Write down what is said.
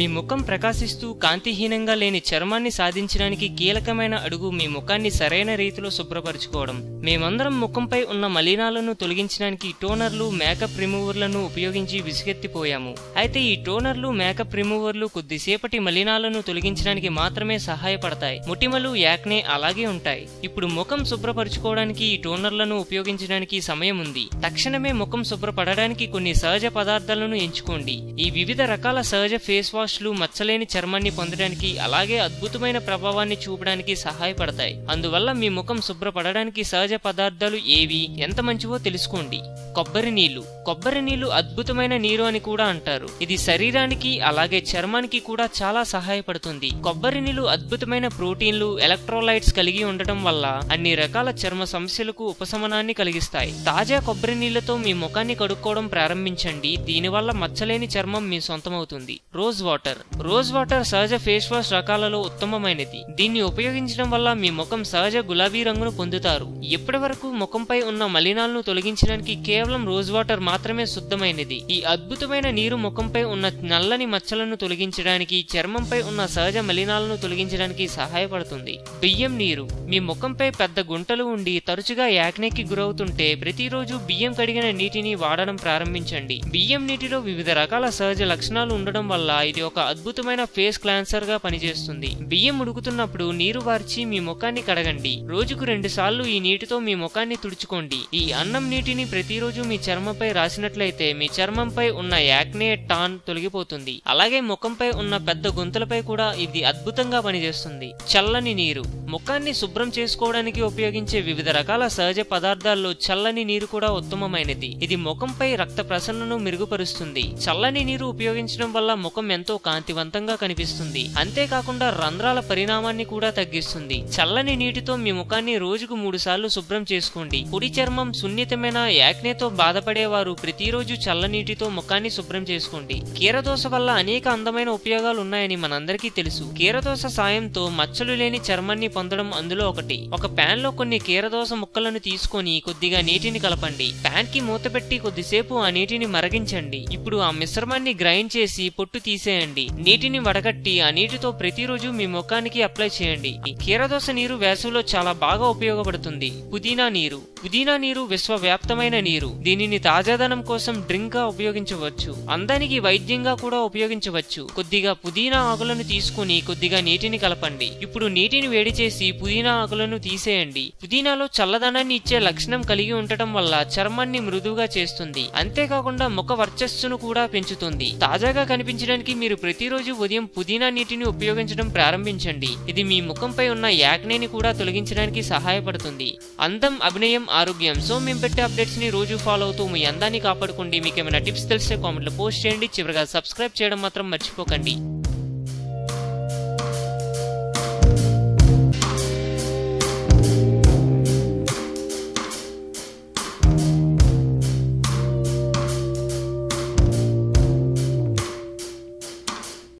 మీ ముఖం ప్రకాశిస్తూ కాంతిహీనంగా లేని చర్మాన్ని సాధించడానికి కీలకమైన అడుగు మీ ముఖాన్ని సరైన రీతిలో శుభ్రపరచుకోవడం. మేమందరం ముఖంపై ఉన్న మలినాలను తొలగించడానికి టోనర్లు, మేకప్ రిమూవర్లను ఉపయోగించి విసుగెత్తిపోయాము. అయితే ఈ టోనర్లు, మేకప్ రిమూవర్లు కొద్దిసేపటి మలినాలను తొలగించడానికి మాత్రమే సహాయపడతాయి. మొటిమలు, యాక్నే అలాగే ఉంటాయి. ఇప్పుడు ముఖం శుభ్రపరచుకోవడానికి ఈ టోనర్లను ఉపయోగించడానికి సమయం ఉంది. తక్షణమే ముఖం శుభ్రపడడానికి కొన్ని సహజ పదార్థాలను ఎంచుకోండి. ఈ వివిధ రకాల సహజ ఫేస్ వాష్లు మచ్చలేని చర్మాన్ని పొందడానికి అలాగే అద్భుతమైన ప్రభావాన్ని చూపడానికి సహాయపడతాయి. అందువల్ల మీ ముఖం శుభ్రపడడానికి సహజ పదార్థాలు ఏవి, ఎంత మంచివో తెలుసుకోండి. కొబ్బరి నీళ్లు. కొబ్బరి నీళ్లు అద్భుతమైన నీరు అని కూడా అంటారు. ఇది శరీరానికి అలాగే చర్మానికి కూడా చాలా సహాయపడుతుంది. కొబ్బరి నీళ్లు అద్భుతమైన ప్రోటీన్లు, ఎలక్ట్రోలైట్స్ కలిగి ఉండటం వల్ల అన్ని రకాల చర్మ సమస్యలకు ఉపశమనాన్ని కలిగిస్తాయి. తాజా కొబ్బరి నీళ్లతో మీ ముఖాన్ని కడుక్కోవడం ప్రారంభించండి. దీనివల్ల మచ్చలేని చర్మం మీ సొంతమవుతుంది. Rose water. రోజ్ వాటర్ సహజ ఫేస్ వాష్ రకాలలో ఉత్తమమైనది. దీన్ని ఉపయోగించడం వల్ల మీ ముఖం సహజ గులాబీ రంగును పొందుతారు. ఇప్పటి వరకు ముఖంపై ఉన్న మలినాలను తొలగించడానికి కేవలం రోజ్ వాటర్ మాత్రమే శుద్ధమైనది. ఈ అద్భుతమైన నీరు ముఖంపై ఉన్న నల్లని మచ్చలను తొలగించడానికి, చర్మంపై ఉన్న సహజ మలినాలను తొలగించడానికి సహాయపడుతుంది. బియ్యం నీరు. మీ ముఖంపై పెద్ద గుంటలు ఉండి తరచుగా యాక్నేకి గురవుతుంటే ప్రతిరోజు బియ్యం కడిగిన నీటిని వాడడం ప్రారంభించండి. బియ్యం నీటిలో వివిధ రకాల సహజ లక్షణాలు ఉండడం వల్ల ఇది ఒక అద్భుతమైన ఫేస్ క్లాన్సర్ గా పనిచేస్తుంది. బియ్యం ఉడుకుతున్నప్పుడు నీరు వార్చి మీ ముఖాన్ని కడగండి. రోజుకు 2 సార్లు ఈ నీటితో మీ ముఖాన్ని తుడుచుకోండి. ఈ అన్నం నీటిని ప్రతిరోజు మీ చర్మంపై రాసినట్లయితే మీ చర్మంపై ఉన్న యాక్నే, టాన్ తొలగిపోతుంది. అలాగే ముఖంపై ఉన్న పెద్ద గుంతలపై కూడా ఇది అద్భుతంగా పనిచేస్తుంది. చల్లని నీరు. ముఖాన్ని శుభ్రం చేసుకోవడానికి ఉపయోగించే వివిధ రకాల సహజ పదార్థాల్లో చల్లని నీరు కూడా ఉత్తమమైనది. ఇది ముఖంపై రక్త ప్రసరణను మెరుగుపరుస్తుంది. చల్లని నీరు ఉపయోగించడం వల్ల ముఖం ఎంతో కాంతివంతంగా కనిపిస్తుంది. అంతేకాకుండా రంధ్రాల పరిణామాన్ని కూడా తగ్గిస్తుంది. చల్లని నీటితో మీ ముఖాన్ని రోజుకు 3 సార్లు శుభ్రం చేసుకోండి. పొడి చర్మం, సున్నితమైన యాక్నేతో బాధపడేవారు ప్రతిరోజు చల్లనీటితో ముఖాన్ని శుభ్రం చేసుకోండి. కీరదోస వల్ల అనేక అందమైన ఉపయోగాలు ఉన్నాయని మనందరికీ తెలుసు. కీరదోస సాయంతో మచ్చలు లేని చర్మాన్ని పొందడం అందులో ఒకటి. ఒక ప్యాన్ లో కొన్ని కీరదోస ముక్కలను తీసుకొని కొద్దిగా నీటిని కలపండి. ప్యాన్ కి మూత పెట్టి కొద్దిసేపు ఆ నీటిని మరిగించండి. ఇప్పుడు ఆ మిశ్రమాన్ని గ్రైండ్ చేసి పొట్టు తీసేయండి. నీటిని వడగట్టి ఆ నీటితో ప్రతిరోజు మీ ముఖానికి అప్లై చేయండి. కీరదోస నీరు వేసవిలో చాలా బాగా ఉపయోగపడుతుంది. పుదీనా నీరు. పుదీనా నీరు విశ్వవ్యాప్తమైన నీరు. దీనిని తాజాదనం కోసం డ్రింక్ గా ఉపయోగించవచ్చు. అందానికి వైద్యంగా కూడా ఉపయోగించవచ్చు. కొద్దిగా పుదీనా ఆకులను తీసుకుని కొద్దిగా నీటిని కలపండి. ఇప్పుడు నీటిని వేడి చేసి పుదీనా ఆకులను తీసేయండి. పుదీనాలో చల్లదనాన్ని ఇచ్చే లక్షణం కలిగి ఉండటం వల్ల చర్మాన్ని మృదువుగా చేస్తుంది. అంతేకాకుండా ముఖ వర్చస్సును కూడా పెంచుతుంది. తాజాగా కనిపించడానికి మీరు ప్రతిరోజు ఉదయం పుదీనా నీటిని ఉపయోగించడం ప్రారంభించండి. ఇది మీ ముఖంపై ఉన్న యాక్నేని కూడా తొలగించడానికి సహాయపడుతుంది. అందం, అభినయం, ఆరోగ్యం. సో మేము పెట్టే అప్డేట్స్ ని రోజు ఫాలో అవుతూ మీ అందాన్ని కాపాడుకోండి. మీకు ఏమైనా టిప్స్ తెలిస్తే కామెంట్లో పోస్ట్ చేయండి. చివరిగా సబ్స్క్రైబ్ చేయడం మాత్రం మర్చిపోకండి.